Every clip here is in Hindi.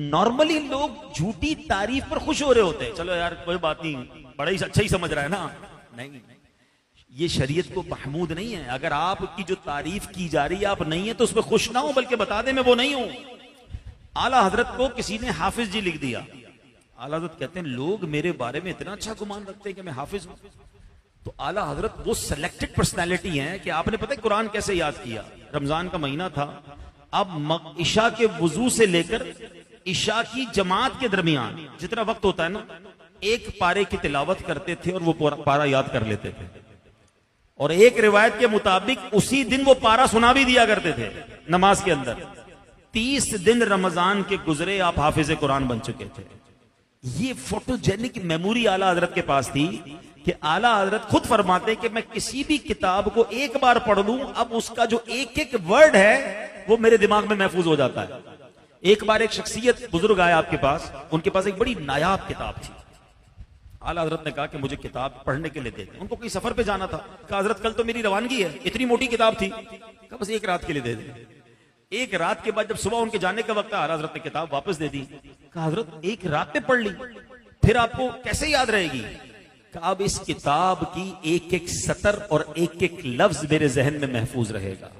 नॉर्मली लोग झूठी तारीफ पर खुश हो रहे होते हैं, चलो यार कोई बात नहीं, बड़ा ही अच्छा ही समझ रहा है ना। नहीं, ये शरीयत को महमूद नहीं है। अगर आपकी जो तारीफ की जा रही है आप नहीं है तो उसमें खुश ना हो, बल्कि बता दे मैं वो नहीं हूं। आला हजरत को किसी ने हाफिज जी लिख दिया। आला हजरत कहते हैं लोग मेरे बारे में इतना अच्छा गुमान रखते हैं कि मैं हाफिज हूं। तो आला हजरत वो सिलेक्टेड पर्सनैलिटी है कि आपने पता है कुरान कैसे याद किया। रमजान का महीना था, अब ईशा के वजू से लेकर ईशा की जमात के दरमियान जितना वक्त होता है ना, एक पारे की तिलावत करते थे और वो पारा याद कर लेते थे। और एक रिवायत के मुताबिक उसी दिन वो पारा सुना भी दिया करते थे नमाज के अंदर। 30 दिन रमजान के गुजरे, आप हाफिज कुरान बन चुके थे। ये फोटोजेनिक मेमोरी आला हजरत के पास थी कि आला हजरत खुद फरमाते कि मैं किसी भी किताब को एक बार पढ़ लूं, अब उसका जो एक एक वर्ड है वो मेरे दिमाग में महफूज हो जाता है। एक बार एक शख्सियत बुजुर्ग आए आपके पास, उनके पास एक बड़ी नायाब किताब थी। आला हजरत ने कहा कि मुझे किताब पढ़ने के लिए दे दें। उनको कहीं सफर पे जाना था। कहा हजरत कल तो मेरी रवानगी है, इतनी मोटी किताब थी। कहा बस एक रात के लिए दे दें। एक रात के बाद जब सुबह उनके जाने का वक्त, आला हजरत ने किताब वापस दे दी। कहा हजरत एक रात में पढ़ ली, फिर आपको कैसे याद रहेगी? कहा अब इस किताब की एक एक सतर और एक एक लफ्ज मेरे जहन में महफूज रहेगा।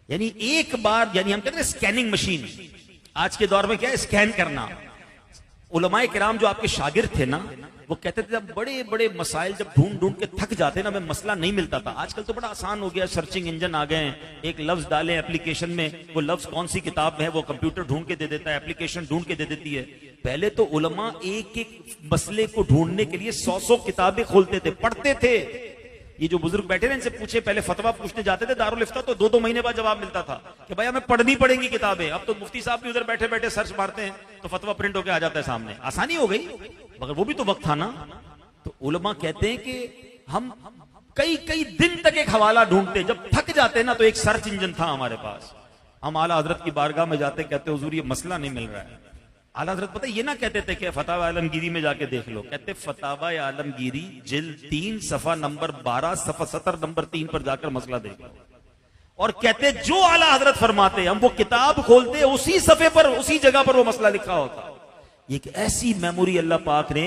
यानी एक बार, यानी हम कहते हैं स्कैनिंग मशीन, आज के दौर में क्या है स्कैन करना। उलमाए किराम जो आपके शागिर्द थे ना, वो कहते थे जब बड़े बड़े मसाइल जब ढूंढ ढूंढ के थक जाते ना, मैं मसला नहीं मिलता था। आजकल तो बड़ा आसान हो गया, सर्चिंग इंजन आ गए हैं, एक लफ्ज डालें एप्लीकेशन में, वो लफ्ज कौन सी किताब में है वो कंप्यूटर ढूंढ के दे देता है, एप्लीकेशन ढूंढ के दे देती है। पहले तो उलमा एक एक मसले को ढूंढने के लिए 100 किताबें खोलते थे, पढ़ते थे। ये जो बुजुर्ग बैठे थे इनसे पूछे, पहले फतवा पूछने जाते थे दारुल इफ्ता, तो 2-2 महीने बाद जवाब मिलता था कि भाई हमें पढ़नी पड़ेंगी किताबें। अब तो मुफ्ती साहब भी उधर बैठे बैठे सर्च मारते हैं तो फतवा प्रिंट होकर आ जाता है सामने, आसानी हो गई, मगर वो भी तो वक्त था ना। तो उलमा कहते हैं कि हम कई कई दिन तक एक हवाला ढूंढते, जब थक जाते ना तो एक सर्च इंजन था हमारे पास। हम आला हजरत की बारगाह में जाते, कहते हुजूर ये मसला नहीं मिल रहा है। आला हजरत पता ये ना कहते थे कि फतावा आलमगीरी में जाके देख लो, कहते फतावा आलमगीरी जिल्द 3 सफा नंबर 12 सफा 70 नंबर 3 पर जाकर मसला देख लो। और कहते जो आला हजरत फरमाते हम वो किताब खोलते, उसी सफे पर उसी जगह पर वो मसला लिखा होता। ये एक ऐसी मेमोरी अल्लाह पाक ने